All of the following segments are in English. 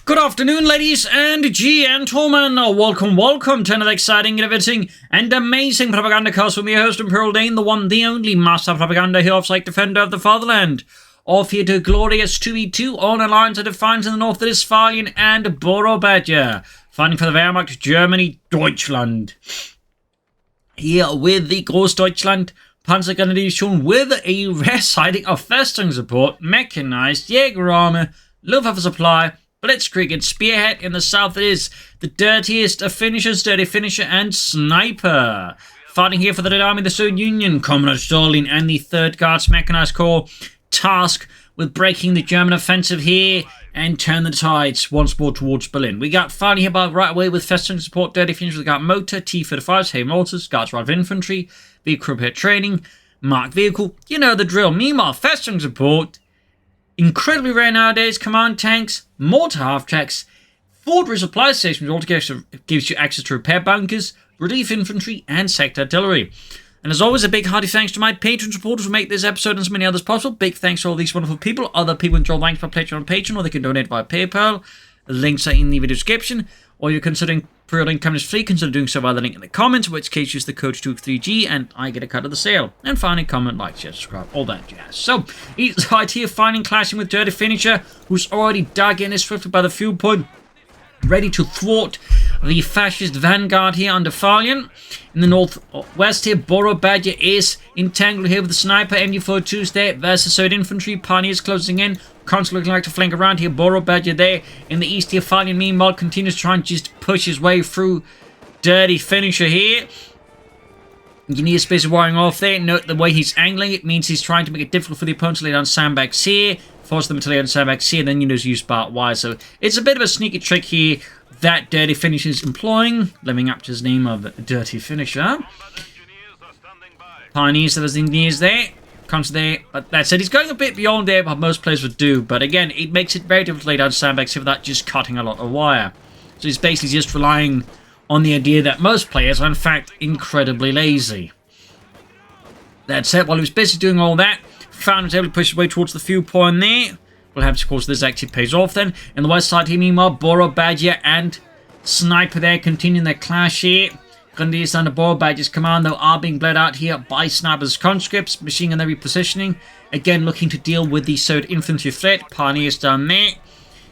Good afternoon, ladies and gentlemen. Welcome to another exciting, innovating, and amazing Propagandacast with me, your host, Imperial Dane, the one, the only master of propaganda here of like defender of the fatherland. Off here to glorious 2v2 on Alliance of Defiance in the north, that is Farlion and Borobadger. Fighting for the Wehrmacht, Germany, Deutschland. Here with the Großdeutschland Panzergrenadier with a rare sighting of Festung Support, mechanized Jägerarme, Luftwaffe supply, Blitzkrieg and Spearhead. In the south, it is the dirtiest of finishers, DirtyFinisher and Sniper. Fighting here for the Red Army, the Soviet Union, Comrade Stalin and the 3rd Guards Mechanized Corps, tasked with breaking the German offensive here and turn the tides once more towards Berlin. We got fighting here by right away with Festung Support, DirtyFinisher. We got Motor, T-35s, Heavy Mortars, Guards Right Infantry, Vehicle Repair Training, Marked Vehicle. You know the drill. Meanwhile, Festung Support, incredibly rare nowadays, command tanks, mortar half-tracks, fortress supply stations, altogether gives you access to repair bunkers, relief infantry, and sector artillery. And as always, a big hearty thanks to my Patreon supporters who make this episode and so many others possible. Big thanks to all these wonderful people. Other people enjoy links by pledging on Patreon, or they can donate via PayPal. The links are in the video description. Or you're considering pre-order income is free, consider doing so via the link in the comments, in which case use the CoH2 3G and I get a cut of the sale. And finally, comment, like, share, subscribe, all that jazz. So, he's right here, finding clashing with DirtyFinisher, who's already dug in swiftly by the fuel point, ready to thwart the fascist vanguard here under Farlion. In the northwest here, Borobadger is entangled here with the Sniper, MG42s there versus Soviet infantry, Pioneers closing in. Constantly looking like to flank around here. Borobadger there in the east here. Farlion meanwhile continues to try and just push his way through DirtyFinisher here. Engineer space wiring off there. Note the way he's angling it means he's trying to make it difficult for the opponent to lay down sandbags here. Force them to lay down sandbags here. Then you just use barbed wire. So it's a bit of a sneaky trick here that DirtyFinisher is employing. Living up to his name of DirtyFinisher. Pioneers, there's the engineers there. Comes there, but that said, he's going a bit beyond there what most players would do, but again, it makes it very difficult to lay down sandbags here without just cutting a lot of wire. So he's basically just relying on the idea that most players are in fact incredibly lazy. That said, while he was busy doing all that, Farlion was able to push his way towards the fuel point there. We'll have to, of course, this actually pays off then. In the west side here, meanwhile, Borobadger and Sniper there continuing their clash here. Grenadiers under Borobadger's command, though, are being bled out here by Sniper's conscripts, machine gun repositioning. Again, looking to deal with the Soviet infantry threat. Pioneers down there.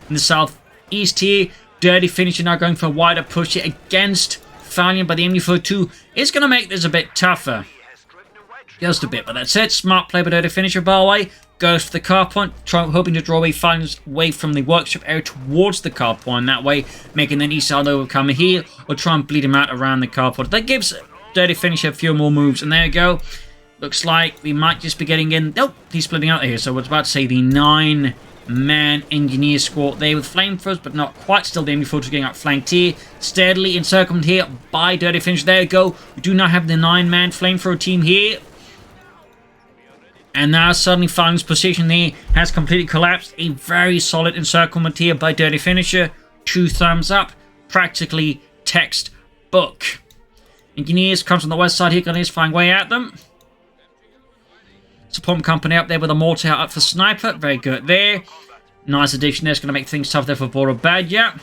In the southeast here, DirtyFinisher now going for a wider push here against Farlion, but the MG42 is going to make this a bit tougher. Just a bit, but that's it. Smart play by DirtyFinisher, by the way. Goes for the car point, hoping to draw away Farlion's way from the workshop area towards the car point. That way, making an east-side overcome here, or try and bleed him out around the car point. That gives DirtyFinisher a few more moves, and there you go. Looks like we might just be getting in. Nope, he's splitting out here. So I was about to say the 9-man engineer squad there with flamethrowers, but not quite. Still, the MG42 getting outflanked here. Steadily encircled here by DirtyFinisher. There you go. We do not have the 9-man flamethrower team here. And now suddenly Farlion's position there has completely collapsed. A very solid encirclement here by DirtyFinisher. 2 thumbs up. Practically textbook. Engineers comes on the west side here. Grenadiers flying way at them. Support company up there with a mortar up for Sniper. Very good there. Nice addition there. It's going to make things tough there for Borobadger.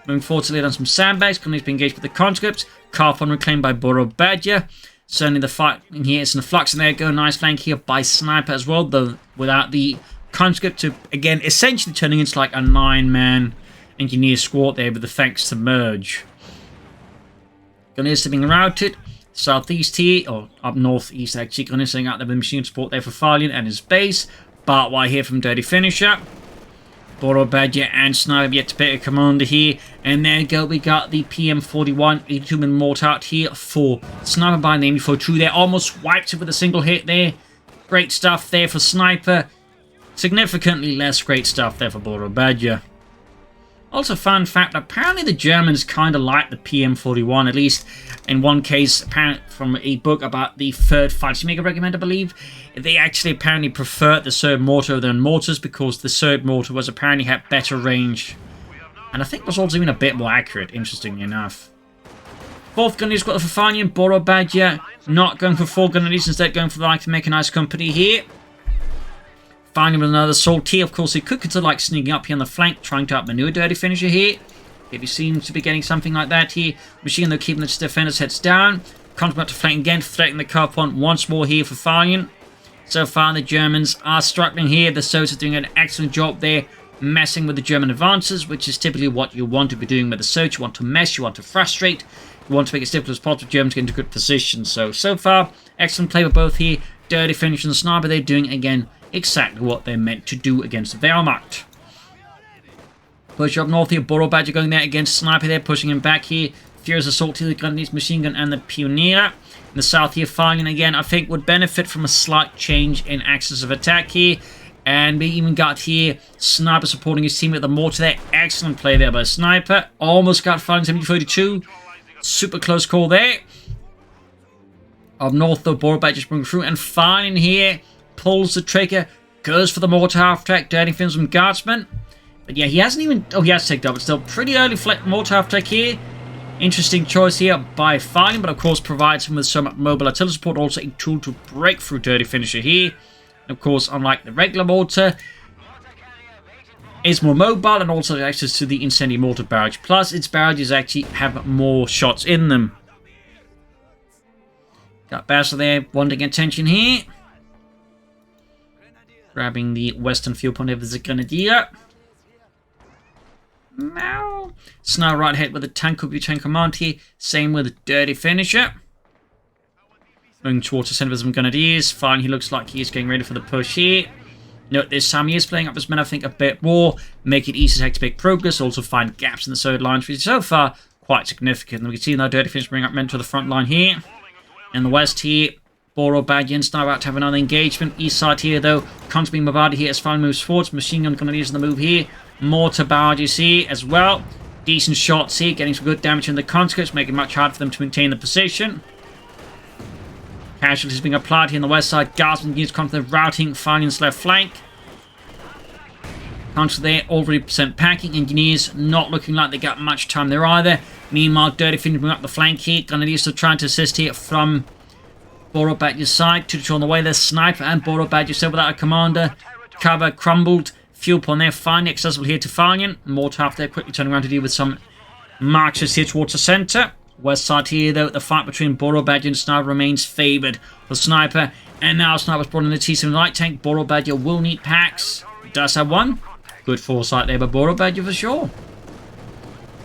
Moving forward to lay down some sandbags. Grenadiers be engaged with the conscripts. Carpon reclaimed by Borobadger. Certainly the fight in here is in the flux, and there you go. Nice flank here by Sniper as well, though without the conscript to, again, essentially turning into like a 9-man engineer squad there with the tanks to merge. Grenadiers being routed. Southeast here, or up northeast actually. Grenadiers sitting out there with machine support there for Farlion and his base. Barbed wire here from DirtyFinisher. Borobadger and Sniper yet to pick a commander here. And there you go, we got the PM41 82-man mortar out here for Sniper by the MG42 there. Almost wiped it with a single hit there. Great stuff there for Sniper. Significantly less great stuff there for Borobadger. Also, fun fact, apparently the Germans kind of like the PM41, at least in one case, apparently from a book about the 3rd Fighting Mega Regiment, I believe. They actually apparently preferred the Soviet mortar than mortars because the Soviet mortar was apparently had better range. And I think was also even a bit more accurate, interestingly enough. 4th Grenadier Squad for Farlion, Borobadger not going for 4 Grenadiers, instead going for the like mechanized company here. Finally with another assault here. Of course, he could consider like sneaking up here on the flank, trying to outmaneuver DirtyFinisher here. If he seems to be getting something like that here. Machine though keeping the defenders' heads down. Comes back to flank again, threatening the car point once more here for Farlion. So far, the Germans are struggling here. The Soviets are doing an excellent job there, messing with the German advances, which is typically what you want to be doing with the Soviets. You want to mess, you want to frustrate, you want to make it as difficult as possible for Germans to get into good positions. So far, excellent play with both here. DirtyFinisher and Sniper, they're doing, again, exactly what they're meant to do against the Wehrmacht. Push up north here, Borobadger going there against Sniper there, pushing him back here. Furious assault here, the Grenadiers machine gun and the Pioneer. In the south here, Farlion again, I think would benefit from a slight change in axis of attack here. And we even got here Sniper supporting his team with the mortar there. Excellent play there by Sniper. Almost got Farlion 70-32. Super close call there. Up north though, Borobadger sprung through, and Farlion here pulls the trigger, goes for the mortar half track, DirtyFinisher some guardsmen. But yeah, he hasn't even, oh, he has taken up, but still pretty early mortar half track here. Interesting choice here by Farlion, but of course provides him with some mobile artillery support, also a tool to break through DirtyFinisher here. And of course, unlike the regular mortar, is more mobile and also has access to the incendiary mortar barrage. Plus, its barrages actually have more shots in them. Got Basel there, wanting attention here. Grabbing the western fuel point of the Grenadier. Now, Snow right ahead with the tank of tank command here. Same with the DirtyFinisher. Moving towards the center of some Grenadiers. Fine, he looks like he is getting ready for the push here. Note this time he is playing up his men, I think, a bit more. Make it easy to make progress. Also find gaps in the Soviet lines, which is so far quite significant. And we can see now DirtyFinisher bring up men to the front line here. In the west here, Borobadger and Snow about to have another engagement. East side here, though, constantly bombarded here as Fine moves forwards. Machine gun Grenadiers in the move here. Mortar barrages here as well. Decent shots here, getting some good damage in the conscripts, making it much harder for them to maintain the position. Casualties being applied here on the west side. Guardsmen units confident routing Farlion's left flank. Conscripts there already sent packing. Engineers not looking like they got much time there either. Meanwhile, DirtyFinisher bring up the flank here. Grenadiers are trying to assist here from Borobadger's side. To on the way, there's Sniper and Borobadger still without a commander. Cover crumbled. Fuel point there, finally accessible here to Farlion. Mortar half there, quickly turning around to deal with some marchers here towards the centre. West side here, though, the fight between Borobadger and Sniper remains favoured for Sniper. And now Sniper's brought in the T7 light tank. Borobadger will need packs. Does have one. Good foresight there by Borobadger for sure.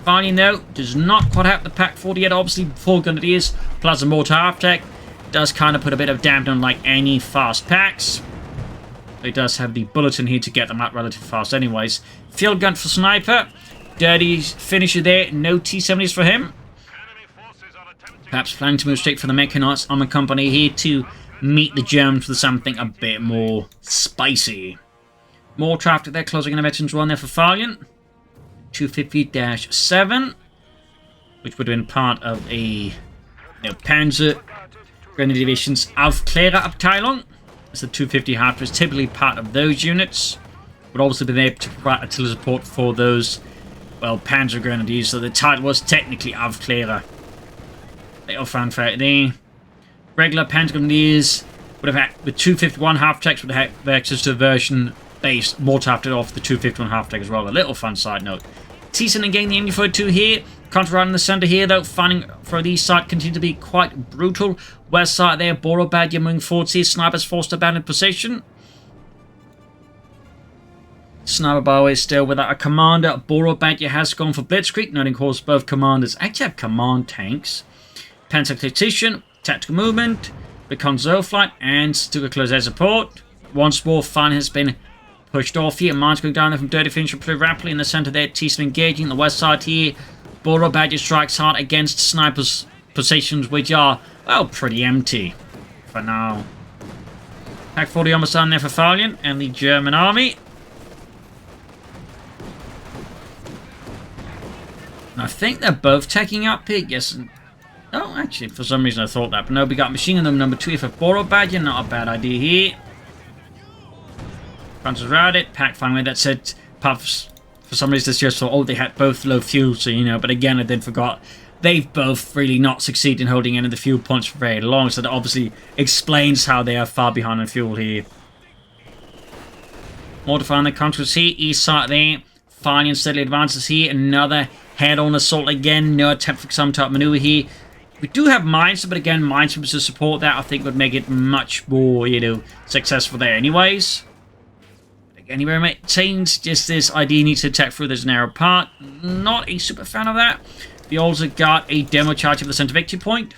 Farlion, though, does not quite have the pack 40 yet. Obviously, 4 Grenadiers plus a mortar half tech does kind of put a bit of dampener on like any fast packs. It does have the bulletin here to get them out relatively fast anyways. Field gun for Sniper. DirtyFinisher there. No T-70s for him. Perhaps planning to move straight for the Mechanized Armor Company here to meet the Germans with something a bit more spicy. More traffic there, closing in a veterans run there for Farlion. 250-7. Which would have been part of a Panzer Grenadier Division's Aufklärerabteilung. As the 250 Harper is typically part of those units. Would also be there to provide artillery support for those, well, Panzer Grenadiers. So the title was technically Aufklärer. Little fanfare there. Regular Panzer Grenadiers would have had, with 251 half-tracks, would have access to the version based mortar after off the 251 half-track as well. A little fun side note. T-7 again, the MD-42 here. Counter right in the centre here, though. Finding for the side continue to be quite brutal. West side there, Borobadger moving forward here. Sniper's forced to abandon position. Sniper, by the way, still without a commander. Borobadger has gone for Blitzkrieg, noting, of course, both commanders actually have command tanks. Attrition, tactical movement, becomes Zone Flight, and still a close air support. Once more, Fine has been pushed off here. Mines going down there from DirtyFinisher pretty rapidly in the centre there. T7 engaging. The west side here. Borobadger strikes hard against Sniper's positions, which are, well, pretty empty for now. Pack 40 almost down there for Farlion and the German army. And I think they're both taking up here. Yes. Oh, actually, for some reason I thought that. But no, we got machine gun number 2 for Borobadger. Not a bad idea here. Runs around it. Pack finally, that said, puffs. For some reason, it's just thought, oh, they had both low fuel, so, you know, but again, I then forgot. They've both really not succeeded in holding any of the fuel points for very long, so that obviously explains how they are far behind on fuel here. Mortifying the conscripts here. East side there. Farlion steadily advances here. Another head-on assault again. No attempt for some type of maneuver here. We do have mines, but again, mines to support that I think would make it much more, you know, successful there anyways. Again, he maintains just this idea needs to attack through this narrow part. Not a super fan of that. We also got a demo charge of the center victory point.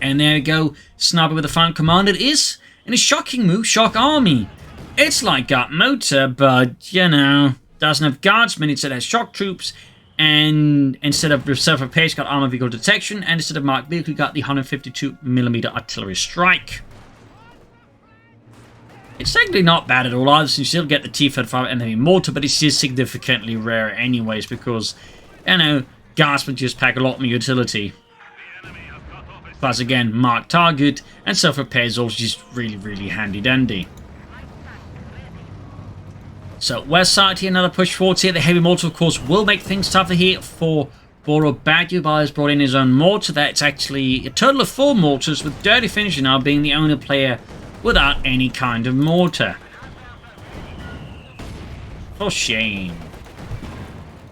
And there we go. Sniper with the final command. It is, in a shocking move, shock army. It's like Guard Motor, but, you know, doesn't have guardsmen. Instead has shock troops. And instead of reserve repair, it's got armor vehicle detection. And instead of marked vehicle, we got the 152mm artillery strike. It's technically not bad at all either, since you still get the T-35 and heavy mortar, but it's just significantly rare anyways, because, you know, guardsmen just pack a lot more utility. Plus, again, marked target, and self-repair is also just really, really handy-dandy. So, west side here, another push forward here. The heavy mortar, of course, will make things tougher here for Borobadger. Has brought in his own mortar. That's actually a total of 4 mortars, with DirtyFinisher now being the only player without any kind of mortar. For shame.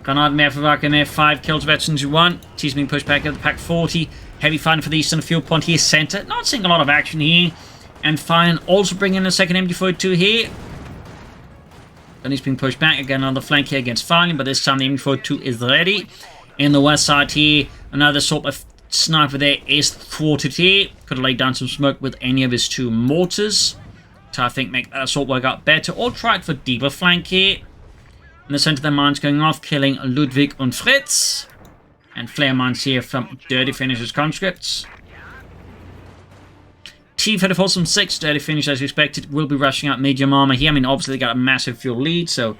Granada Merfavak in there, 5 kills veterans who won. T's being pushed back up to pack 40. Heavy fighting for the eastern fuel point here, center. Not seeing a lot of action here. And Farlion also bringing in a second MG42 here. And he's being pushed back again on the flank here against Farlion, but this time the MG42 is ready. In the west side here, another sort of sniper there is thwarted here. Could have laid down some smoke with any of his 2 mortars to, I think, make that assault work out better. Or tried for deeper flank here. In the center, the mines going off, killing Ludwig and Fritz. And flare mines here from DirtyFinisher's conscripts. T-34 from 6, DirtyFinisher as expected, will be rushing out medium armor here. I mean, obviously they got a massive fuel lead, so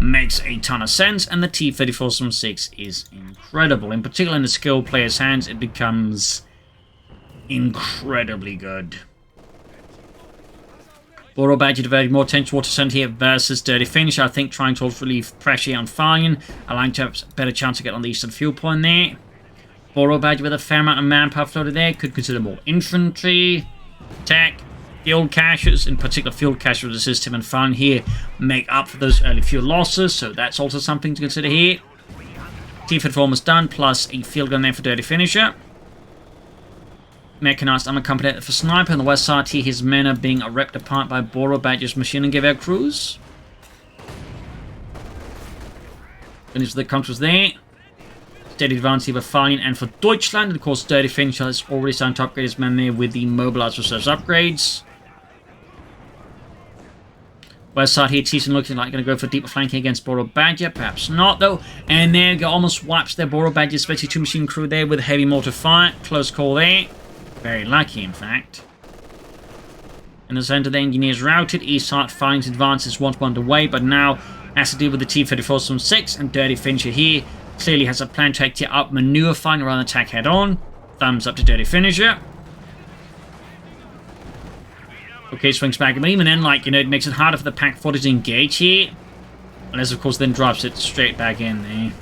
makes a ton of sense. And the T-34 from 6 is incredible. In particular, in the skilled player's hands, it becomes incredibly good. Borobadger diverting more attention towards the center here versus DirtyFinisher. I think trying to also relieve pressure on Farlion, allowing to have a better chance to get on the eastern fuel point there. Borobadger with a fair amount of manpower floated there. Could consider more infantry. Tech, fuel caches, in particular fuel caches with the system and Farlion here make up for those early fuel losses, so that's also something to consider here. T-34 almost done, plus a field gun there for DirtyFinisher. Mechanized armor company for Sniper. On the west side here, his men are being ripped apart by Borobadger's machine and gewehr crews. Finish the countries there. Steady advance here for Farlion and for Deutschland. And of course, DirtyFinisher has already started to upgrade his men there with the mobilized reserves upgrades. West side here, Tison looking like going to go for deeper flanking against Borobadger. Perhaps not, though. And there we go, almost wipes their Borobadger, especially 2 machine crew there with heavy mortar fire. Close call there. Very lucky, in fact. In the center, the engineers routed. East side, Farlion's advance is once more underway, but now has to deal with the T-34 from 6. And DirtyFinisher here clearly has a plan to take up maneuver Farlion rather than attack head on. Thumbs up to DirtyFinisher. Okay, swings back a beam, and then, like, you know, it makes it harder for the Pack 40 to engage here. Unless, of course, then drops it straight back in there.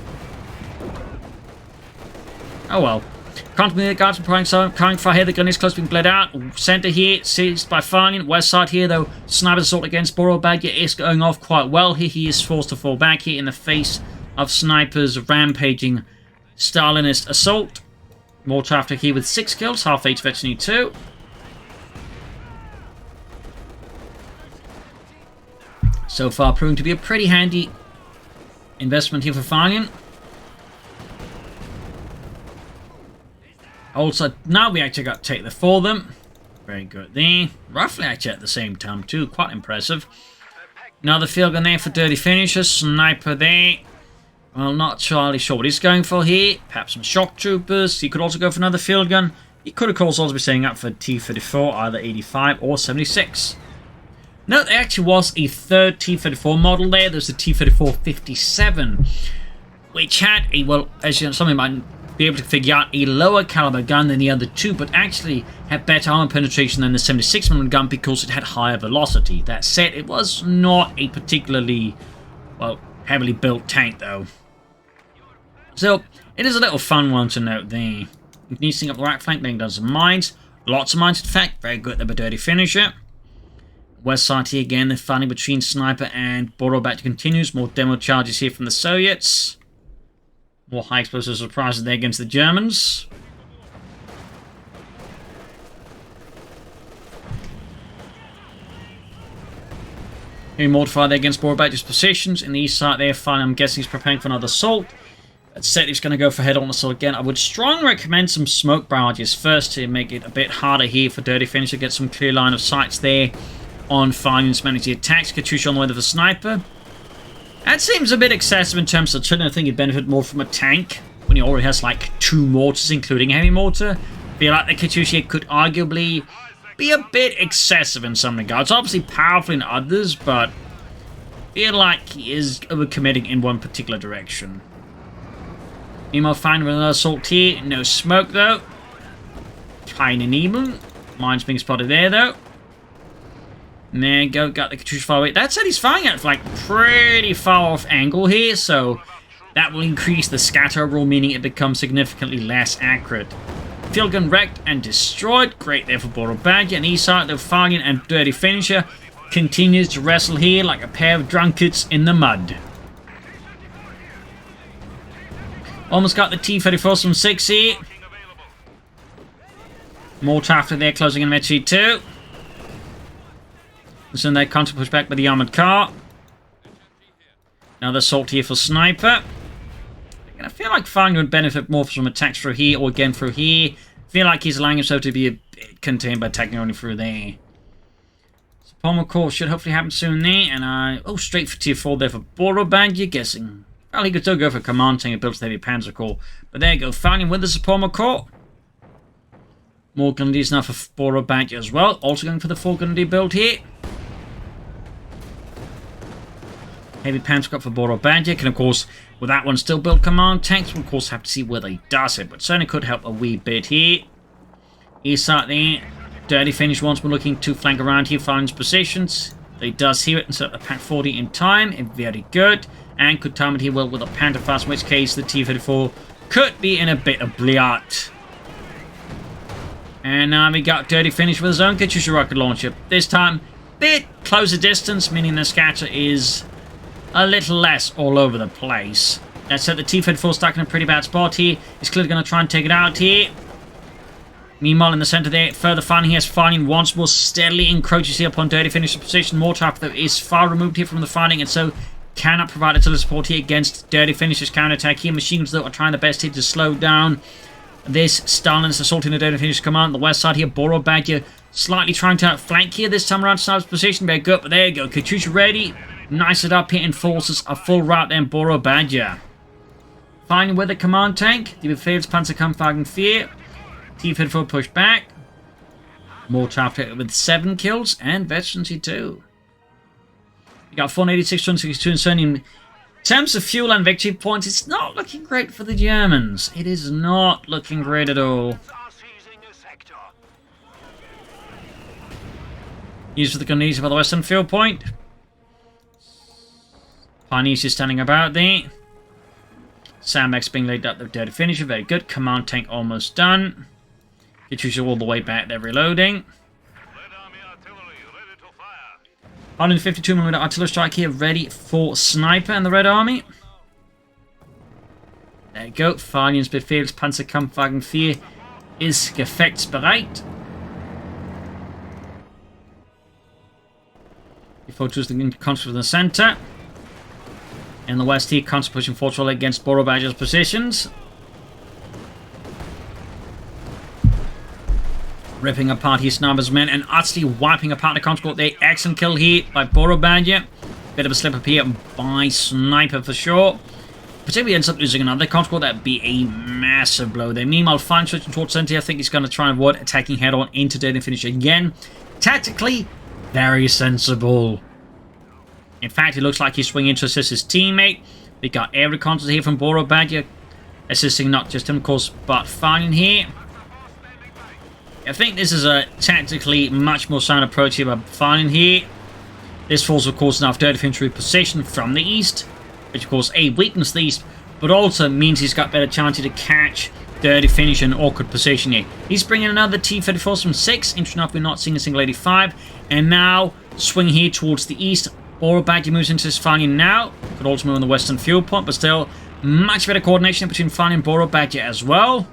Oh well. Constantly the guards are coming far here. The gun is close to being bled out. Center here, seized by Farlion. West side here, though, sniper assault against Borobadger is going off quite well here. He is forced to fall back here in the face of snipers rampaging Stalinist assault. More traffic here with 6 kills, half 8 veteran 2. So far proving to be a pretty handy investment here for Farlion. Also, now we actually got to take the for them. Very good there. Roughly actually at the same time too. Quite impressive. Another field gun there for DirtyFinisher. Sniper there. Well, not entirely sure what he's going for here. Perhaps some shock troopers. He could also go for another field gun. He could, of course, also be setting up for T-34, either 85 or 76. No, there actually was a third T-34 model there. There's the T-34-57, which had a, well, as you know, something might be able to figure out, a lower caliber gun than the other two, but actually had better armor penetration than the 76mm gun because it had higher velocity. That said, it was not a particularly, well, heavily built tank, though. So, it is a little fun one to note there. Neating up the right flank, laying down some mines. Lots of mines, in fact. Very good there by DirtyFinisher. West side here again, the fighting between Sniper and Borobadger continues. More demo charges here from the Soviets. More high explosive surprises there against the Germans. Here mortified there against Borobadger's positions. In the east side there, finally, I'm guessing he's preparing for another assault. Set he's going to go for head-on assault again. I would strongly recommend some smoke barrages first to make it a bit harder here for DirtyFinisher to get some clear line of sights there on Farlion's managing attacks. CoH2 on the way to the Sniper. That seems a bit excessive in terms of turn. I think he'd benefit more from a tank when he already has like 2 mortars, including heavy mortar. I feel like the CoH2 could arguably be a bit excessive in some regards. Obviously powerful in others, but I feel like he is overcommitting in one particular direction. Meanwhile, fine with another assault here. No smoke, though. Kind and even. Mine's being spotted there, though. And there you go. Got the CoH2 far away. That said, he's firing at like pretty far off angle here, so that will increase the scatter overall, meaning it becomes significantly less accurate. Field gun wrecked and destroyed. Great there for Borobadger. And east side, the Farlion and DirtyFinisher continues to wrestle here like a pair of drunkards in the mud. Almost got the T-34 from 6 here. Mortar after there, closing in Metri 2. So they counter push back by the armored car. Another assault here for Sniper. And I feel like Farlion would benefit more from attacks through here or again through here. I feel like he's allowing himself to be a bit contained by attacking only through there. Support course should hopefully happen soon there. And oh, straight for tier 4 there for Borobadger, guessing. Well, he could still go for command tank and build heavy panzer core. But there you go, Farlion with the support core. More Grenadiers now for Borobadger as well. Also going for the full Grenadier build here. Heavy panzer core for Borobadger. Can of course, with that one still build command tanks. We'll of course have to see whether he does it. But certainly could help a wee bit here. East side there. DirtyFinisher once more looking to flank around here. Farlion's positions. He does hear it and set the Pack 40 in time. Very good. And could time it here well with a Panther Fast, in which case the T-34 could be in a bit of bliat. And now we got DirtyFinisher with his own CoH2 rocket launcher. This time, bit closer distance, meaning the scatter is a little less all over the place. That said, the T-34 stuck in a pretty bad spot here. He's clearly going to try and take it out here. Meanwhile, in the center there, further firing here as Farlion once more steadily encroaches here upon DirtyFinisher's position. Mortar after is far removed here from the fighting, and so cannot provide a little support here against DirtyFinisher's counterattack here. Machine guns, though, are trying their best here to slow down this Stalin's assault in the DirtyFinisher's command. The west side here, Borobadger slightly trying to outflank here this time around. Sniper's position, very good, but there you go. CoH2 ready. Nice it up here, enforces a full route then, Borobadger. Finally with the command tank, the Befehlspanzerkampfwagen 4. T-34 push back. Mortar after with 7 kills, and veterans here too. You got 486, 262, and certainly in terms of fuel and victory points, it's not looking great for the Germans. It is not looking great at all. Used for the Grenadiers by the western field point. Pioneers is standing about there. Sandbags being laid up, the DirtyFinisher, very good. Command tank almost done. CoH2 all the way back there reloading. 152mm artillery strike here, ready for Sniper and the Red Army. There you go. Farlions Befehlspanzerkampfwagen 4 ist gefechtsbereit. He focuses the conscript in the center. In the west here, conscript pushing forward against Borobadger's positions. Ripping apart his Sniper's men and utterly wiping apart the conscript there. Excellent kill here by Borobadger. Bit of a slip up here by Sniper for sure. Particularly ends up losing another conscript, that'd be a massive blow there. Meanwhile, fine switching towards center. I think he's going to try and avoid attacking head on into DirtyFinisher again. Tactically, very sensible. In fact, it looks like he's swinging to assist his teammate. We got air reconnaissance here from Borobadger, assisting not just him, of course, but Farlion here. I think this is a tactically much more sound approach here by Farlion here. This falls, of course, now DirtyFinisher position from the east, which, of course, weakens the east, but also means he's got better chance to catch DirtyFinisher in an awkward position here. He's bringing another T-34 from 6. Interesting enough, we're not seeing a single 85. And now swing here towards the east. Borobadger moves into this Farlion now. Could also move on the western fuel point, but still much better coordination between Farlion and Borobadger as well.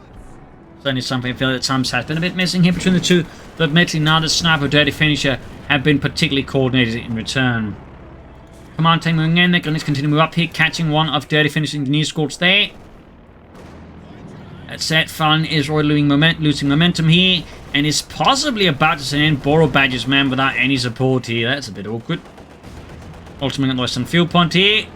Certainly something I feel at times has been a bit missing here between the two, but admittedly now that Sniper and DirtyFinisher have been particularly coordinated in return. Command tank moving in, they're going to continue to move up here, catching one of DirtyFinisher's engineer squads there. That's it, Farlion is already losing momentum here, and is possibly about to send in Borobadger's men without any support here. That's a bit awkward. Ultimately at the western fuel point here.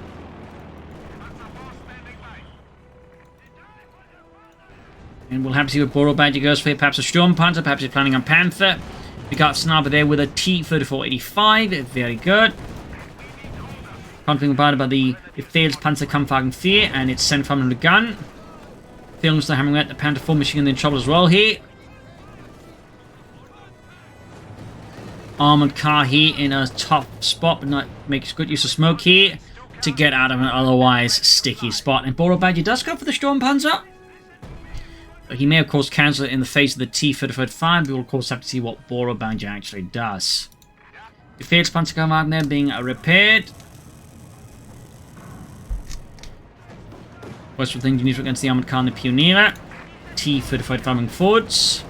And we'll have to see what Borobadger goes for. Perhaps a Storm Panzer, perhaps he's planning on Panther. We got Sniper there with a T-3485. Very good. Conflicting about the Befehls Panzerkampfwagen 4, and it's sent from the gun. Films the hammering at the Panther 4 machine gun in trouble as well here. Armored car here in a top spot, but not makes good use of smoke here to get out of an otherwise sticky spot. And Borobadger does go for the Storm Panzer. He may, of course, cancel it in the face of the T-35. We will, of course, have to see what Borobadger actually does. The Befehls Panzerkampfwagen there being repaired. Westwood engineers against the armored car and the Pioneer. T-35 moving forwards.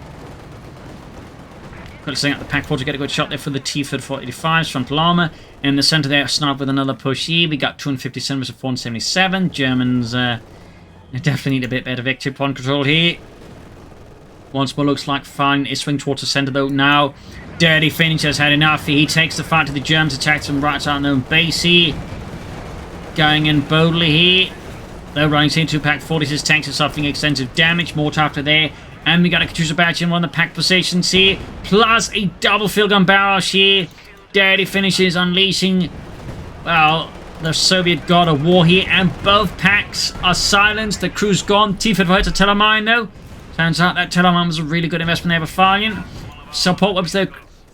Got to setting up the Pack 4 to get a good shot there for the T-35's frontal armor. In the center there, Sniper with another push here. We got 257 versus 477. Germans definitely need a bit better victory point control here. Once more, looks like Farlion is swinging towards the center though now. DirtyFinisher's had enough. He takes the fight to the Germans, attacks them right out their own base here. Going in boldly here. They're running into Pack 46 tanks are suffering extensive damage. Mortar after there. And we got a Katyusha batch in one of the pack positions here. Plus a double field gun barrage here. DirtyFinisher is unleashing, well, the Soviet god of war here. And both packs are silenced. The crew's gone. T-35 to Telemine though. Turns out that Telemine was a really good investment there for Farlion. Support weapons there.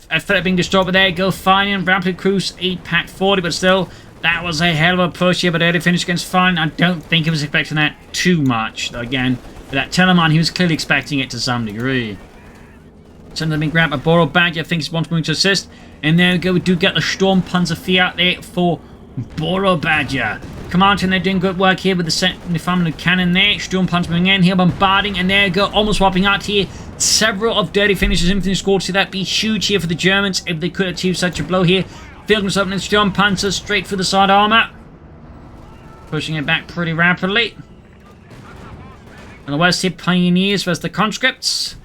Effect being destroyed, but there you go. Farlion, Rapid Cruise, 8 Pack 40, but still, that was a hell of a push here, but DirtyFinisher against Farlion. I don't think he was expecting that too much. Though again, with that Telemine, he was clearly expecting it to some degree. Something being grabbed by Borobadger. I think he's wanting to assist. And there we go. We do get the Storm Panzer 4 out there for Borobadger. Command team, they're doing good work here with the family cannon there. Storm Panzer moving in here, bombarding. And there we go. Almost wiping out here several of DirtyFinisher's infantry squads. So that'd be huge here for the Germans if they could achieve such a blow here. Fielding up in Storm Panzer straight through the side armor. Pushing it back pretty rapidly. On the west here, Pioneers versus the Conscripts.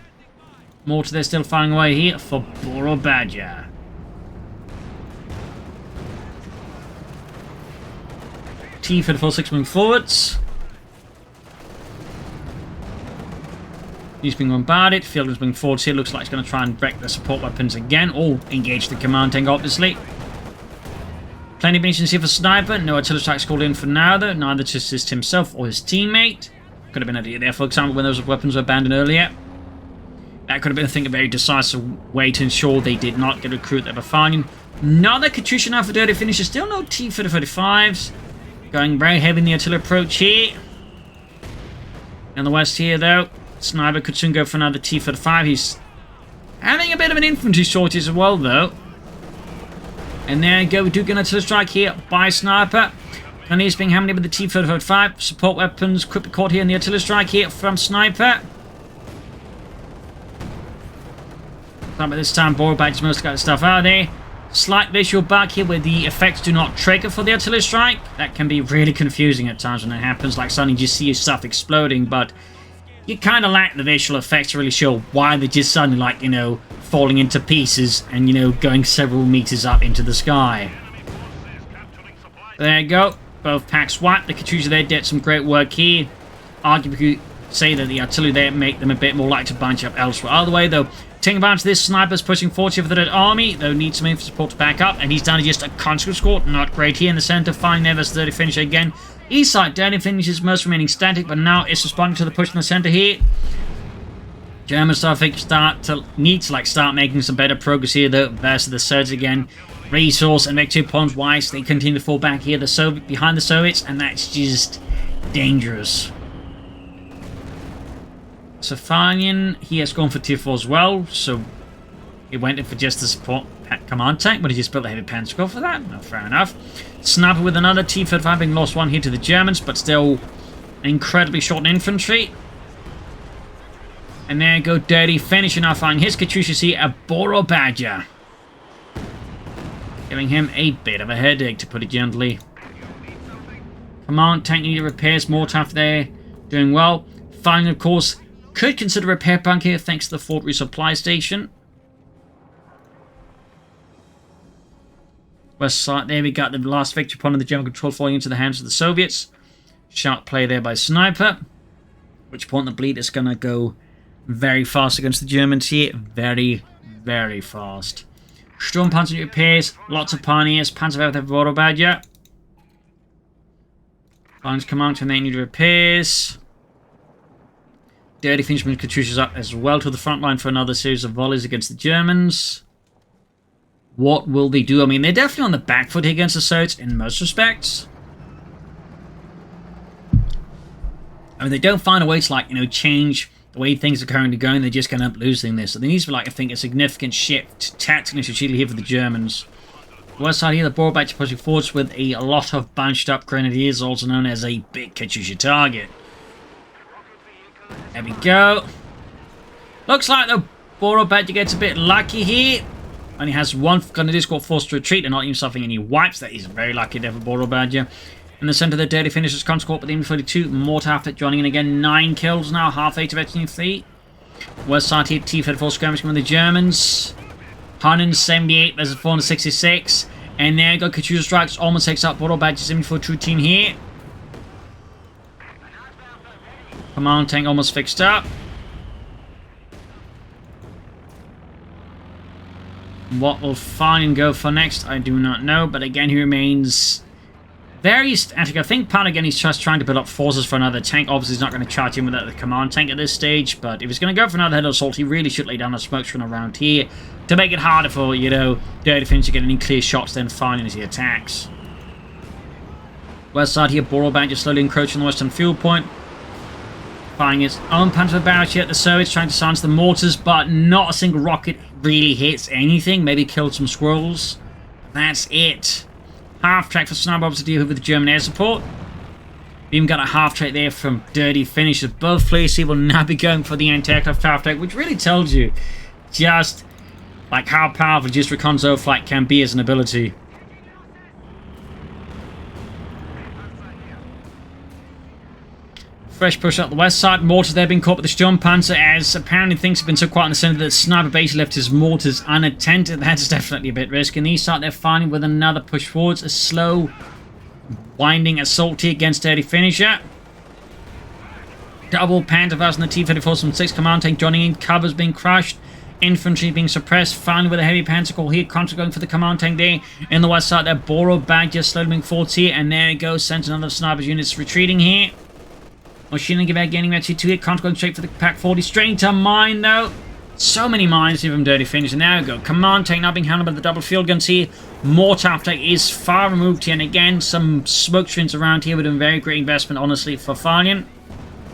Mortar, they're still firing away here for Borobadger. T-34-6 moving forwards. He's being bombarded. Field is moving forwards here. Looks like he's going to try and wreck the support weapons again. Or engage the command tank, obviously. Plenty of munitions here for Sniper. No artillery strikes called in for now, though. Neither to assist himself or his teammate. Could have been an idea there, for example, when those weapons were abandoned earlier. That could have been, I think, a very decisive way to ensure they did not get a recruit there by Farlion. Another Katyusha now for DirtyFinisher. Still no T-35s. Going very heavy in the artillery approach here. In the west here, though, Sniper could soon go for another T-35. He's having a bit of an infantry shortage as well, though. And there you go. We do get an artillery strike here by Sniper. And he's being hammered with the T-35. Support weapons could be caught here in the artillery strike here from Sniper. But this time, Borobadger's mostly got the stuff out of there. Slight visual bug here where the effects do not trigger for the artillery strike. That can be really confusing at times when it happens. Like suddenly you just see your stuff exploding, but you kind of lack the visual effects to really show why they're just suddenly, like, you know, falling into pieces and, you know, going several meters up into the sky. There you go. Both packs wiped. The Katyusha there did some great work here. Arguably, you could say that the artillery there make them a bit more likely to bunch up elsewhere. Either way, though, taking advantage of this, Sniper's pushing forward here for the Red Army, though needs some infantry support to back up, and he's down to just a conscript squad. Not great here in the center. Fine there versus DirtyFinisher again. East side, DirtyFinisher's most remaining static, but now it's responding to the push in the center here. Germans, I think, need to start making some better progress here, though, versus the Surge again. Resource and victory points wise, they continue to fall back here behind the Soviets, and that's just dangerous. So Farlion, he has gone for tier 4 as well, so he went in for just the support. command tank, but he just built a heavy pentacle for that. No, fair enough. Sniper with another T-35 having lost one here to the Germans, but still incredibly short infantry. And there you go, DirtyFinisher now firing his Katyushas here at Borobadger. Giving him a bit of a headache, to put it gently. Command tank needed repairs, Mortar there, doing well. Finally, of course, could consider a repair bunker here thanks to the Fort resupply station. West side, there we got the last victory point of the German control falling into the hands of the Soviets. Sharp play there by Sniper. Which point the bleed is going to go very fast against the Germans here. Very, very fast. Sturmpanzer repairs, lots of pioneers, Panzerwehr with Borobadger. Lines command and they need repairs. DirtyFinisher brings Katyushas up as well to the front line for another series of volleys against the Germans. What will they do? I mean, they're definitely on the back foot against the Soviets in most respects. I mean, they don't find a way to, like, you know, change the way things are currently going. They're just going to end up losing this. So there needs to be, like, I think, a significant shift tactically strategically here for the Germans. The west side here, the Borobadger pushing forwards with a lot of bunched up grenadiers, also known as a big Katyusha target. There we go. Looks like the Borobadger gets a bit lucky here. Only has one grenadier squad forced to retreat and not even suffering any wipes. That is very lucky there for Borobadger. In the centre, the DirtyFinisher's consort with the M42. Mortar after joining in again. 9 kills now. Half 8 of Attrition fleet. West side here, T-34 skirmishing with the Germans. 178 versus 466. And there you go. Katyusha strikes almost takes out Borobadger's M42 team here. Command tank almost fixed up. What will Farlion go for next? I do not know. But again, he remains very static. I think Pan again, he's just trying to build up forces for another tank. Obviously, he's not going to charge in without the command tank at this stage. But if he's going to go for another head assault, he really should lay down a smoke screen around here to make it harder for, you know, DirtyFinisher to get any clear shots then Farlion as he attacks. West side here, Borobadger slowly encroaching the western field point. Firing his own Panzer barrage here at the Soviets, trying to silence the mortars, but not a single rocket really hits anything. Maybe killed some squirrels. That's it. Half track for Sniper to deal with the German air support. We even got a half track there from DirtyFinisher. Both fleets will now be going for the anti-aircraft half track, which really tells you just like how powerful just Reconzo flight can be as an ability. Fresh push up the west side. Mortars there being caught with the Sturmpanzer, as apparently things have been so quiet in the centre that Sniper basically left his mortars unattended. That's definitely a bit risky. And the east side they're fighting with another push forwards. A slow winding assault here against DirtyFinisher. Double Panzerfaust and the T-34 from 6 command tank joining in. Covers being crushed. Infantry being suppressed. Finally with a heavy panzer call here. Contra going for the command tank there. In the west side there, Borobadger slowly moving forwards here. And there it goes. Sends another Sniper's units retreating here. Machine Gun gaining actually 2 hit. Contra going straight for the Pack 40. Straight to mine though. So many mines here from DirtyFinisher. And there we go. Command tank now being handled by the double field guns here. Mortar after is far removed here. And again, some smoke screens around here would have been very great investment, honestly, for Farlion.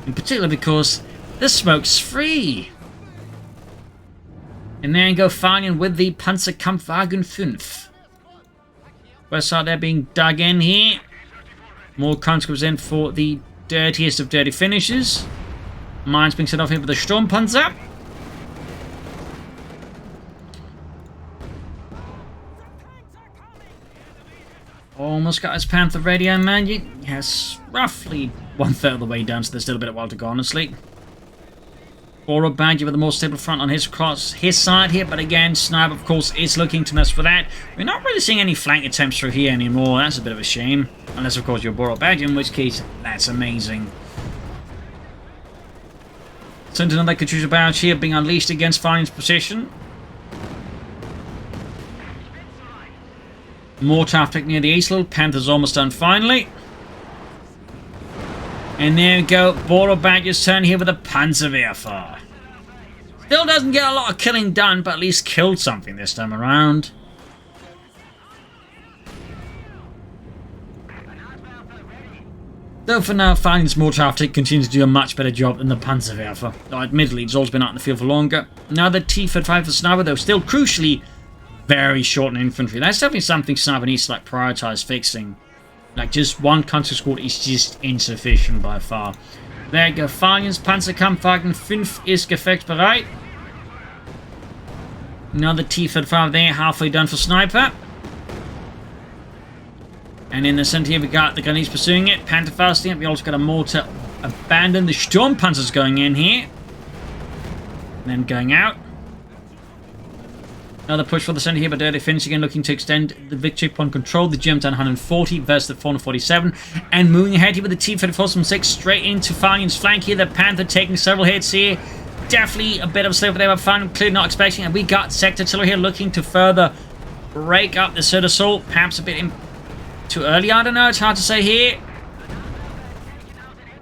In particular because the smoke's free. And there you go, Farlion with the Panzerkampfwagen 5. West side there being dug in here. More conscripts in for the dirtiest of DirtyFinishers. Mines being set off here with the Sturmpanzer. Almost got his Panther radio, man. Yes, roughly 1/3 of the way down, so there's still a bit of while to go, honestly. Borobadger with a more stable front on his side here, but again, Sniper, of course, is looking to mess with that. We're not really seeing any flank attempts through here anymore. That's a bit of a shame. Unless, of course, you're Borobadger, in which case, that's amazing. Sent another Katyusha barrage here being unleashed against Farlion's position. More traffic near the east. Little Panther's almost done finally. And there we go. Borobadger's turn here with a Panzerwehr. Still doesn't get a lot of killing done, but at least killed something this time around. Though for now, Farlion's mortar after continues to do a much better job than the Panzerwehr. Though admittedly, it's always been out in the field for longer. Now the T-35 for Sniper, though, still crucially very short in infantry. That's definitely something Sniper needs to like prioritize fixing. Like just one country squad is just insufficient by far. There you go. Farlions Panzerkampfwagen 5 ist gefechtsbereit. Another T-35 there, halfway done for Sniper. And in the center here we got the Grenadiers pursuing it. Pantherfausting. We also got a mortar abandon. The Sturmpanzer's going in here. And then going out. Another push for the center here, but DirtyFinisher again looking to extend the victory point control. The Germans on 140 versus the 447. And moving ahead here with the T-34 straight into Farlion's flank here. The Panther taking several hits here. Definitely a bit of a slip there, but Farlion clearly not expecting. And we got Sector Artillery here looking to further break up the third assault. Perhaps a bit too early, I don't know. It's hard to say here.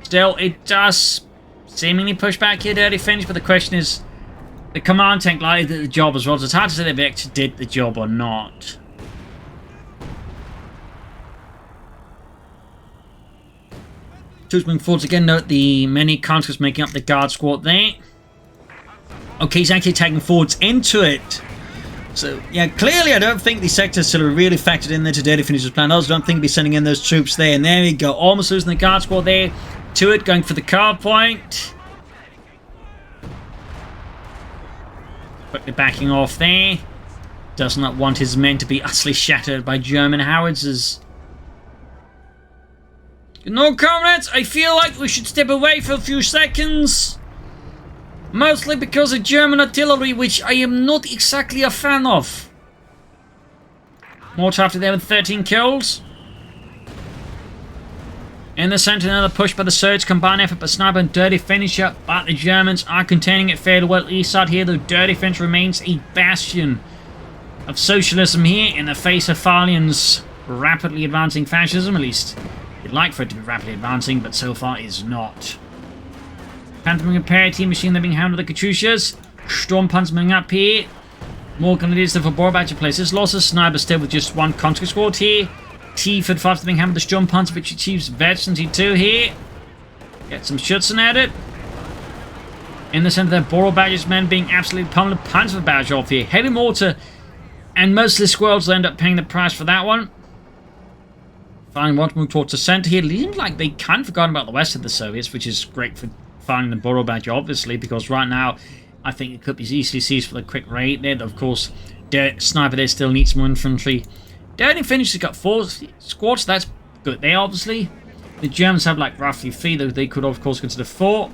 Still, it does seemingly push back here, DirtyFinisher, but the question is, the command tank likely did the job as well, so it's hard to say if they actually did the job or not. Troops moving forwards again. Note the many conscripts making up the guard squad there. Okay, he's actually taking forwards into it. So, yeah, clearly I don't think the sectors still are really factored in there to DirtyFinisher's plan. I also don't think he'll be sending in those troops there. And there we go. Almost losing the guard squad there to it, going for the car point. Quickly backing off there. Does not want his men to be utterly shattered by German howitzers. No, comrades, I feel like we should step away for a few seconds. Mostly because of German artillery, which I am not exactly a fan of. Mortar after there with 13 kills. In the center, another push by the Surge, combined effort by Sniper and DirtyFinisher, but the Germans are containing it fairly well. East side here, though, DirtyFinisher remains a bastion of socialism here in the face of Farlion's rapidly advancing fascism. At least you'd like for it to be rapidly advancing, but so far is not. Panther moving a team machine, they're being hounded with the Katyushas. Sturmpanzer moving up here. More Grenadiers there for Borobadger places. Losses, Sniper still with just one conscript squad here. T-35 being hammered the Sturmpanzer, which achieves Veterancy 2 here. Get some Schutzen at it. In the center there, Borobadger's men being absolutely pummeled. Panzerfausting off here. Heavy mortar. And most of the squirrels will end up paying the price for that one. Finally want to move towards the center here. It seems like they kind of forgotten about the rest of the Soviets, which is great for finding the Borobadger, obviously, because right now I think it could be easily seized for the quick raid there. Of course, Sniper there still needs more infantry. DirtyFinisher's got 4 squads, that's good there, obviously. The Germans have like roughly 3, though they could of course consider 4.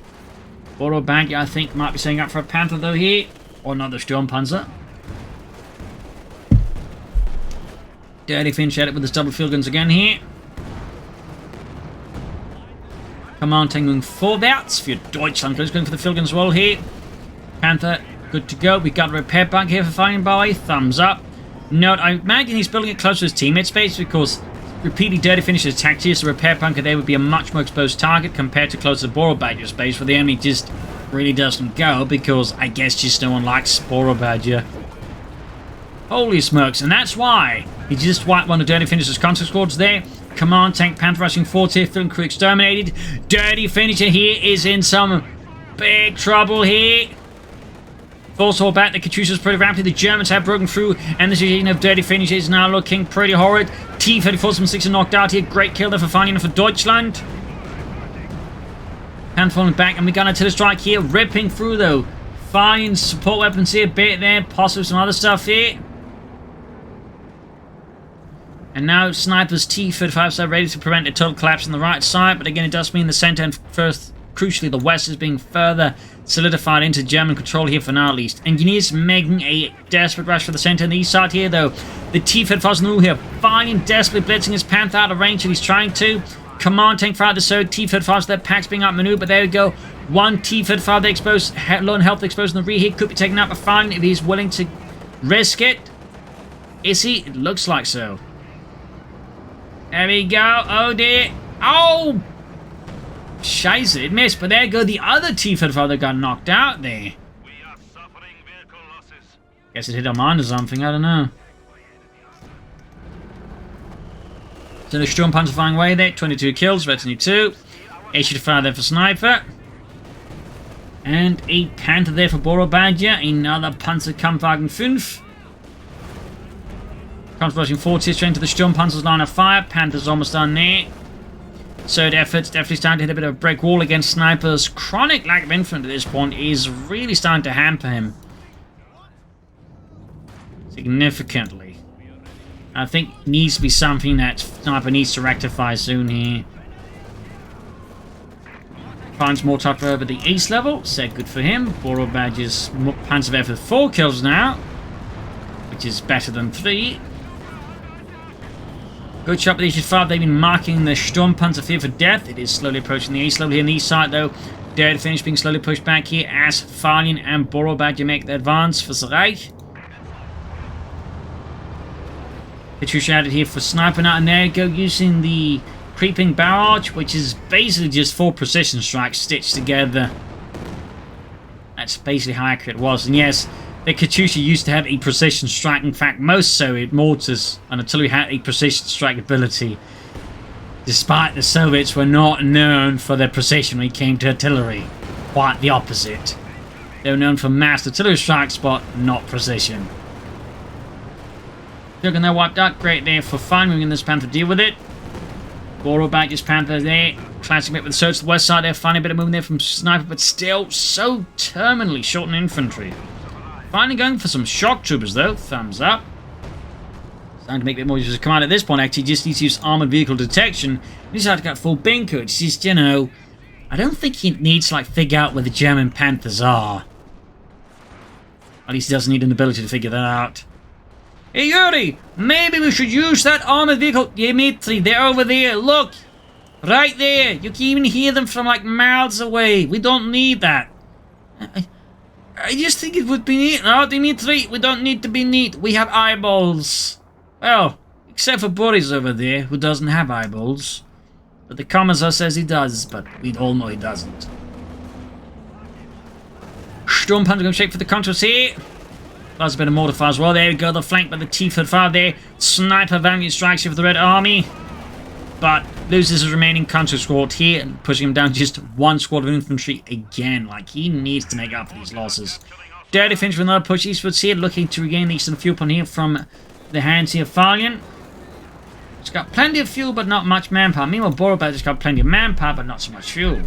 Borobadger, I think, might be setting up for a Panther though here, or another Sturmpanzer. DirtyFinisher at it with his double field guns again here. Command tank moving vorwärts for Deutschland. Going for the field guns as well here. Panther, good to go. We got a repair bunker here for firing by. Thumbs up. Note, I imagine he's building it close to his teammate space because repeatedly DirtyFinisher's attacked here, so the repair bunker there would be a much more exposed target compared to close to Borobadger space, where the enemy just really doesn't go because I guess just no one likes Borobadger. Holy smokes, and that's why he just wiped one of DirtyFinisher's conscript squads there. Command tank Panther rushing forward here, field crew exterminated. DirtyFinisher here is in some big trouble here. Force hold back, the Katyusha's pretty rapidly. The Germans have broken through, and the situation of DirtyFinisher is now looking pretty horrid. T-34 are knocked out here. Great kill there for Farlion for Deutschland. Panther falling back, and we got an artillery strike here, ripping through though. Farlion's support weapons here, a bit there, possibly some other stuff here. And now Sniper's T-35 are ready to prevent a total collapse on the right side, but again it does mean the center and first, crucially the west is being further solidified into German control here for now at least. Engineers making a desperate rush for the center and the east side here though. The T-35 new here, Farlion desperately blitzing his Panther out of range and he's trying to. Command tank fire the third T-35, their packs being outmaneuvered, but there we go. One T-35 exposed, low and health exposed in the rear here, could be taken out by Farlion if he's willing to risk it. Is he? It looks like so. There we go. Oh dear. Oh! Scheiße, it missed, but there go the other T-35 that got knocked out there. We are suffering vehicle losses. Guess it hit a mine or something, I don't know. So the Sturmpanzer flying away there, 22 kills, Veterancy 2. 85 there for Sniper. And a Panther there for Borobadger, another Panzerkampfwagen 5. Converting forward here straight into the Sturmpanzer's line of fire. Panther's almost done there. Third effort's definitely starting to hit a bit of a brick wall against Sniper's chronic lack of infantry at this point is really starting to hamper him significantly. I think needs to be something that Sniper needs to rectify soon here. Finds more top over the ace level. Said good for him. Borobadger's Panzerwehr with 4 kills now, which is better than 3. Good shot with the HE5. They've been marking the Sturmpanzer fear for death. It is slowly approaching the ace level here on the east side though. DirtyFinisher being slowly pushed back here as Farlion and Borobadger make the advance for the Reich. Attrition added here for Sniper now, and there you go, using the creeping barrage, which is basically just 4 precision strikes stitched together. That's basically how accurate it was. And yes, the Katyusha used to have a precision strike. In fact, most Soviet mortars and artillery had a precision strike ability, despite the Soviets were not known for their precision when it came to artillery. Quite the opposite. They were known for mass artillery strikes, but not precision. Looking there wiped out. Great there for fun. Moving in this Panther to deal with it. Borobadger's Panther there. Clashing a bit with the search to the west side there. Finally a bit of movement there from Sniper, but still so terminally short in infantry. Finally going for some shock troopers though. Thumbs up. Starting to make a bit more use of his command at this point. Actually, just needs to use armored vehicle detection. He decided to go full binker. It's just, you know, I don't think he needs to like figure out where the German Panthers are. At least he doesn't need an ability to figure that out. Hey Yuri, maybe we should use that armored vehicle. Dimitri, they're over there. Look, right there. You can even hear them from like miles away. We don't need that. I just think it would be neat. No, Dimitri, we don't need to be neat. We have eyeballs. Well, except for Boris over there, who doesn't have eyeballs. But the Commissar says he does, but we all know he doesn't. Sturmpanzer going straight for the contras here. Plus a bit of mortar fire as well. There we go, the flank by the T-35 there. Sniper valiant strikes here for the Red Army. But loses his remaining counter squad here and pushing him down just 1 squad of infantry again. Like, he needs to make up for these losses. DirtyFinisher with another push eastwards here, looking to regain the eastern fuel point here from the hands here of Farlion. It's got plenty of fuel, but not much manpower. Meanwhile, Borobadger's got plenty of manpower, but not so much fuel.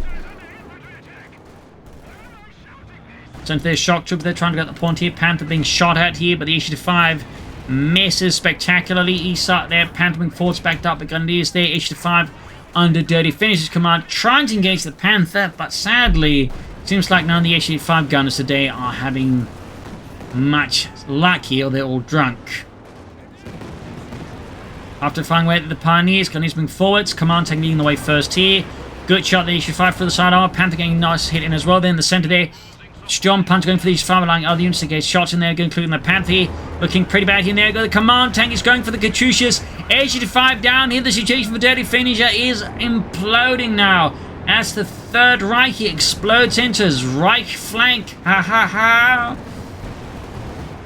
Sent their shock troop, they're trying to get the point here. Panther being shot at here, but the HE5 misses spectacularly. East side there, Panther being forwards backed up. The Grenadiers there, HE5 under DirtyFinisher's command, trying to engage the Panther, but sadly, seems like none of the HE5 gunners today are having much luck here, or they're all drunk. After flying away at the Pioneers, Grenadiers moving forwards, command taking leading the way first here. Good shot, the HE5 for the side armor. Panther getting a nice hit in as well. Then in the center there, Sturmpanzer going for these fire allowing other units to get shots in there, including the Panther. Looking pretty bad here. There go the command tank is going for the Katyushas. HE5 down here. The situation for DirtyFinisher is imploding now. As the Third Reich here explodes into his Reich flank. Ha ha ha.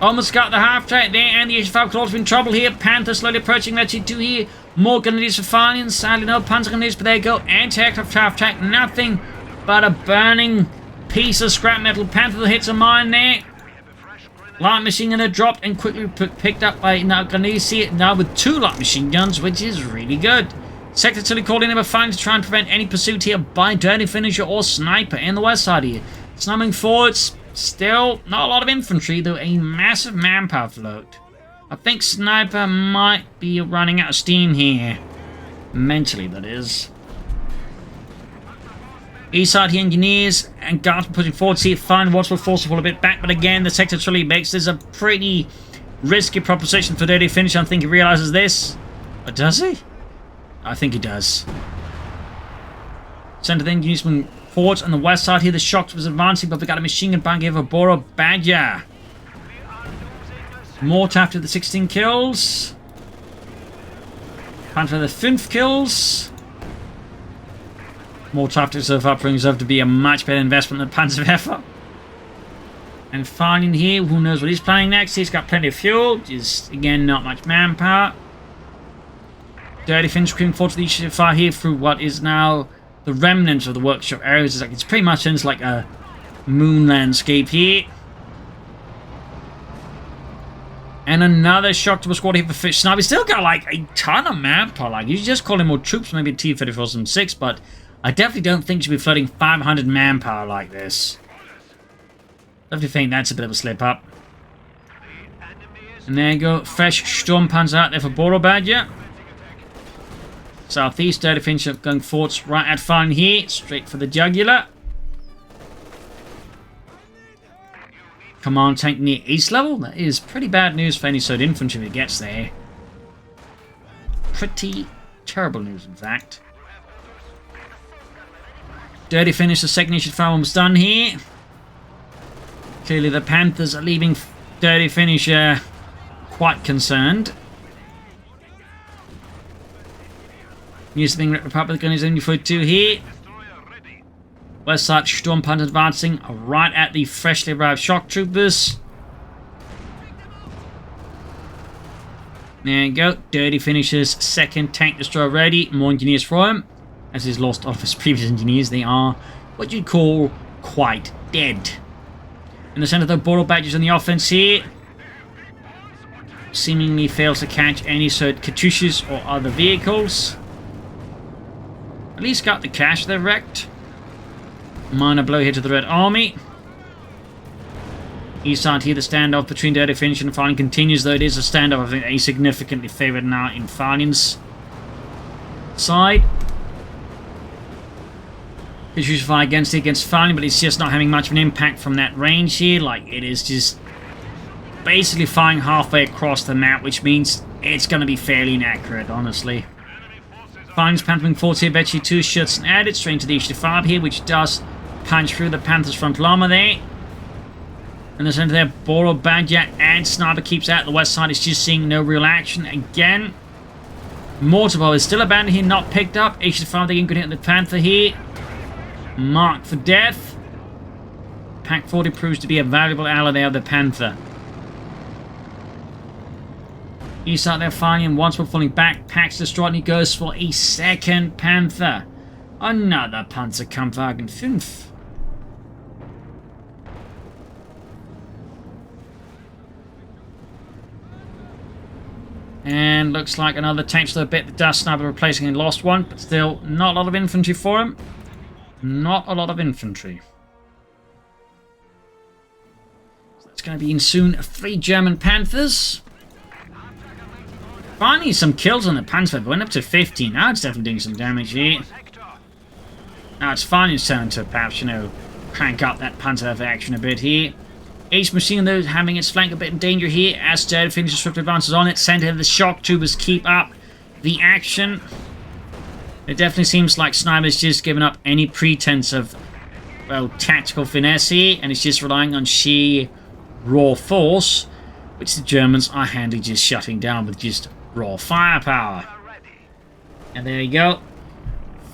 Almost got the half track there, and the HE5 could also be in trouble here. Panther slowly approaching that G2 here. More Grenadiers for Farlion. Sadly, no Panzer Grenadiers, but there you go. Anti-aircraft half track. Nothing but a burning piece of scrap metal. Panther hits a mine there. Light machine gun dropped and quickly picked up by now Grenadiers see it now with 2 light machine guns, which is really good. Sector 2 called in number 5 to try and prevent any pursuit here by DirtyFinisher or Sniper in the west side here. Snumming forwards, still not a lot of infantry, though a massive manpower float. I think Sniper might be running out of steam here. Mentally, that is. East side here, Engineers and Guards pushing forward. See if Fine Watch will force to pull a bit back, but again, the Sector 3 makes this a pretty risky proposition for DirtyFinisher. I think he realizes this. But does he? I think he does. Center the Engineers moving forwards on the west side here. The Shock was advancing, but we got a machine gun bang here for Borobadger. Mortar after the 16 kills. Panther the 5th kills. Mortar after so far brings up to be a much better investment than Panzerwerfer. And Farlion here, who knows what he's planning next. He's got plenty of fuel, just again not much manpower. DirtyFinisher coming forward to the east far here through what is now the remnants of the workshop areas. It's pretty much into like a moon landscape here. And another shock to a squad here for Fish Sniper. He's still got like a ton of manpower. Like, you should just call in more troops, maybe a T-34 and 6, but I definitely don't think you should be floating 500 manpower like this. Definitely think that's a bit of a slip up. And there you go, fresh Sturmpanzer out there for Borobadger. Southeast, DirtyFinisher going forwards right at Farlion here, straight for the jugular. Command tank near east level. That is pretty bad news for any sort of infantry that gets there. Pretty terrible news, in fact. DirtyFinisher, second issued fire almost done here. Clearly the Panthers are leaving DirtyFinisher quite concerned. News being Republican is only for 2 here. West side Sturmpanzer advancing right at the freshly arrived shock troopers. There you go. DirtyFinisher's second tank destroyer ready. More engineers for him. As he's lost all of his previous engineers, they are what you'd call quite dead. In the center, the Borobadger's on the offense here. Seemingly fails to catch any sort of Katyushas or other vehicles. At least got the cash they're wrecked. Minor blow here to the Red Army. East side here, the standoff between DirtyFinisher and Farlion continues, though it is a standoff. I think he's significantly favoured now in Farlion's side. Katyusha fire against Farlion, but it's just not having much of an impact from that range here. Like, it is just basically firing halfway across the map, which means it's going to be fairly inaccurate, honestly. Farlion's Panther force here, bet you 2 shots and added straight into the HD5 here, which does punch through the Panther's frontal armor there. In the center there, Borobadger and Sniper keeps out. The west side is just seeing no real action again. Mortarbow is still abandoned here, not picked up. HD5 again could hit the Panther here. Marked for death. Pack 40 proves to be a valuable ally there of the Panther. East side there, Farlion once more falling back. Pack's destroyed and he goes for a second Panther. Another Panzerkampfwagen 5. And looks like another tank still a bit. The Dust Sniper replacing a lost one, but still not a lot of infantry for him. Not a lot of infantry. So that's going to be in soon 3 German Panthers. Finally some kills on the Panzer, went up to 15. Now it's definitely doing some damage here. Now it's Farlion's turn to perhaps, you know, crank up that Panzer action a bit here. Each machine though having its flank a bit in danger here as DirtyFinisher swift advances on it. Center the shock troopers keep up the action. It definitely seems like Sniper's just given up any pretense of, well, tactical finesse here, and it's just relying on sheer raw force, which the Germans are handily just shutting down with just raw firepower. And there you go.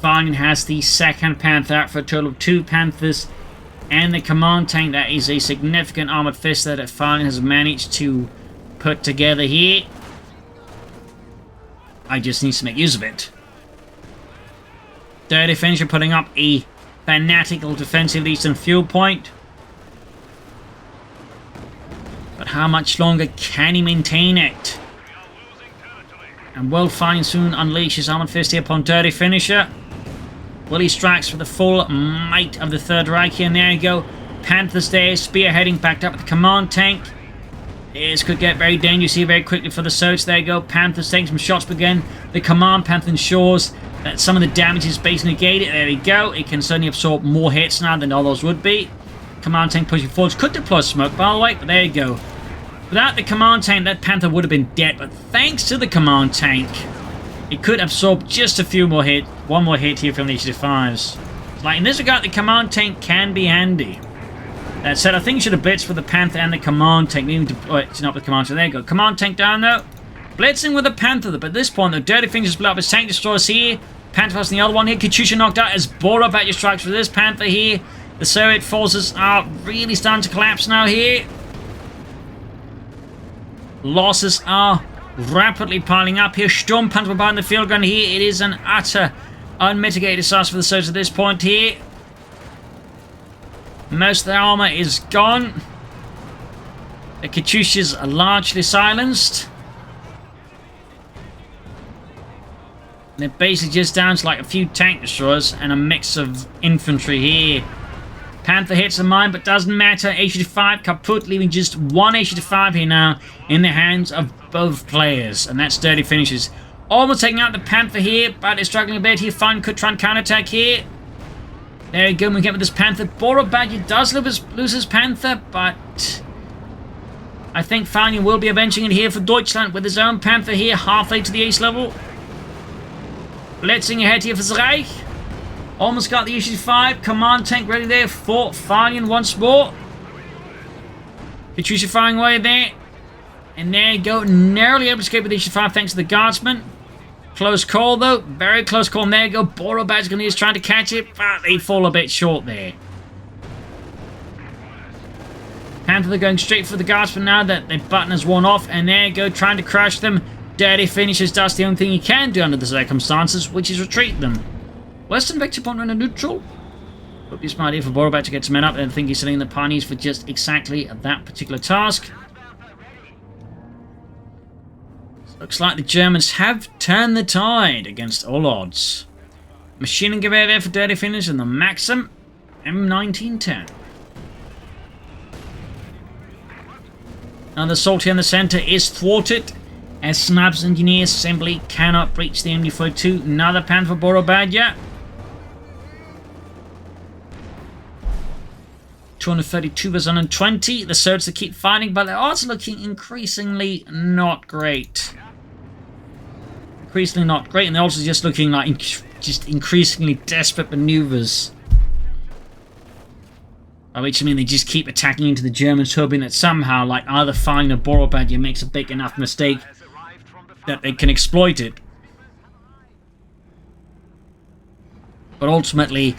Farlion has the second Panther out for a total of 2 Panthers and the command tank. That is a significant armored fist that Farlion has managed to put together here. I just need to make use of it. DirtyFinisher putting up a fanatical defensive eastern fuel point. But how much longer can he maintain it? And will Farlion soon unleash his armored fist here upon DirtyFinisher? Will he strikes for the full might of the Third Reich here, and there you go. Panthers there, spearheading, backed up with the command tank. This could get very dangerous here very quickly for the Soviets. There you go, Panthers taking some shots, but again, the command Panther ensures that some of the damage is basically negated. There we go, it can certainly absorb more hits now than others would be. Command tank pushing forwards, could deploy smoke by the way, but there you go. Without the command tank, that Panther would have been dead, but thanks to the command tank, it could absorb just a few more hits. One more hit here from the HD5s. Like, in this regard, the command tank can be handy. That said, I think you should have blitzed for the Panther and the command tank. Needing to, it's not with the command tank. There you go. Command tank down, though. Blitzing with the Panther, but at this point, the DirtyFinisher split up his tank destroyers here. Panther has the other one here. Katyusha knocked out as Borobadger strikes for this Panther here. The Soviet forces are really starting to collapse now here. Losses are rapidly piling up here. Sturmpanzer behind the field gun here. It is an utter unmitigated disaster for the Soviets at this point here. Most of their armor is gone. The Katyushas are largely silenced. They're basically just down to like a few tank destroyers and a mix of infantry here. Panther hits the mine, but doesn't matter. H-85 kaput, leaving just one H-85 here now in the hands of both players. And that's DirtyFinishers. Almost taking out the Panther here, but they're struggling a bit here. Farlion could try and counterattack here. There we go, we get with this Panther. Borobadger does lose his Panther, but I think Farlion will be avenging it here for Deutschland with his own Panther here, halfway to the ace level. Blitzing ahead here for the Reich. Almost got the H-5. Command tank ready there for Farlion once more. Katyusha firing away there. And there you go. Narrowly able to escape with the H-5 thanks to the Guardsman. Close call though. Very close call. And there you go. Borobadger going to trying to catch it. But they fall a bit short there. Panther going straight for the Guardsman now that the button has worn off. And there you go. Trying to crush them. DirtyFinishers does the only thing he can do under the circumstances, which is retreat them. Western Vector point runner neutral. Would be a smart idea for Borobadger to get some men up, and I think he's sending the Pioneers for just exactly that particular task. Looks like the Germans have turned the tide against all odds. Machine and gewehr there for DirtyFinishers and the Maxim M1910. Now the assault here in the center is thwarted, as Snipers engineers simply cannot breach the MD-42. Another pan for Borobadger. 232 versus 120. The Surge to keep fighting, but they're also looking increasingly not great. Increasingly not great, and they're also just looking like just increasingly desperate maneuvers. By which I mean they just keep attacking into the Germans, hoping that somehow, like either Farlion or Borobadger makes a big enough mistake that they can exploit it. But ultimately,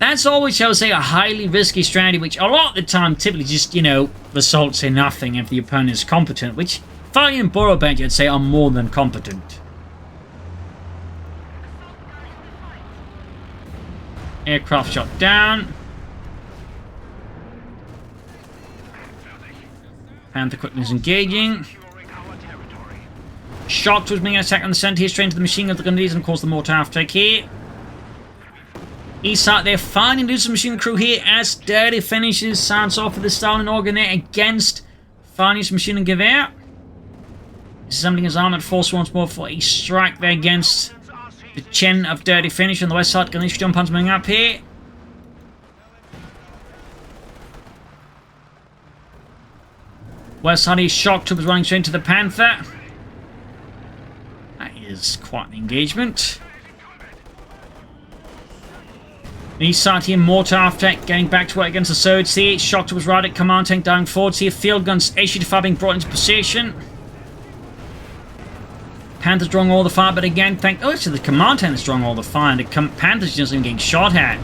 that's always, shall we say, a highly risky strategy, which a lot of the time typically just, you know, results in nothing if the opponent is competent, which Farlion and Borobadger, I'd say, are more than competent. Aircraft shot down. Panther quickness engaging. Shock was being attacked on the center here, straight into the machine gun grenades and cause the mortar aftake here. East side there, finding losing machine gun crew here as DirtyFinishers sounds off with the Stalin organ there against Farlion's machine and gewehr. Assembling his armored force once more for a strike there against the chin of DirtyFinisher on the west side. Ganesh jump punch coming up here. West side, his shock troop is running straight into the Panther. That is quite an engagement. East side here, mortar aftake getting back to work against the Surge here. Shock troop was routed, command tank dying forwards here. Field guns, H-85 being brought into position. Panther's drawing all the fire, but again, actually the command tank is drawing all the fire, and the Panther's just getting shot at.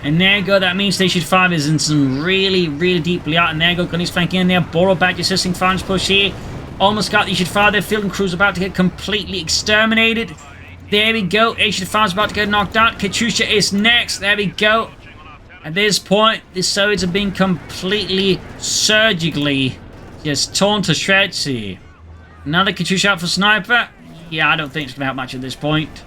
And there you go, that means Station 5 is in some really, really deeply out. And there you go, Gunny's flanking in there. Borobadger assisting Farlion's push here. Almost got the H-5 there. Field and crew's about to get completely exterminated. There we go. H-5 is about to get knocked out. Katyusha is next. There we go. At this point, the Soviets are being completely surgically just torn to shreds here. Another Katyusha out for sniper. Yeah, I don't think it's going to help much at this point.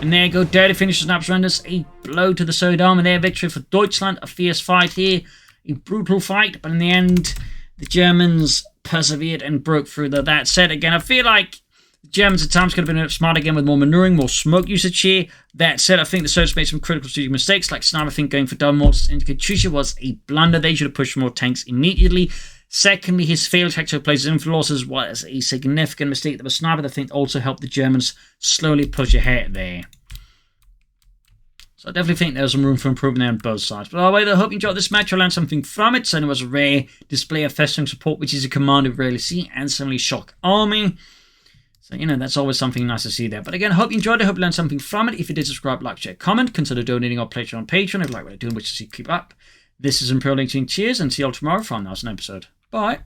And there you go, DirtyFinisher snaps renders a blow to the Soviet army there. Victory for Deutschland, a fierce fight here, a brutal fight, but in the end, the Germans persevered and broke through. Though that said, again, I feel like the Germans at times could have been a bit smart again with more maneuvering, more smoke usage here. That said, I think the Soviets made some critical strategic mistakes, like Sniper, I think going for double mortars into Katyusha was a blunder. They should have pushed more tanks immediately. Secondly, his failed tactical places infantry losses was a significant mistake. That was Sniper that I think also helped the Germans slowly push ahead there. So I definitely think there's some room for improvement there on both sides. But anyway, I hope you enjoyed this match. I learned something from it. So it was a rare display of Festung Support, which is a command we rarely see, and similarly shock army. So, you know, that's always something nice to see there. But again, I hope you enjoyed it. I hope you learned something from it. If you did, subscribe, like, share, comment. Consider donating or pledging on Patreon if you like what I'm doing, which is keep up. This is Imperial LinkedIn. Cheers, and see you all tomorrow for another episode. Bye.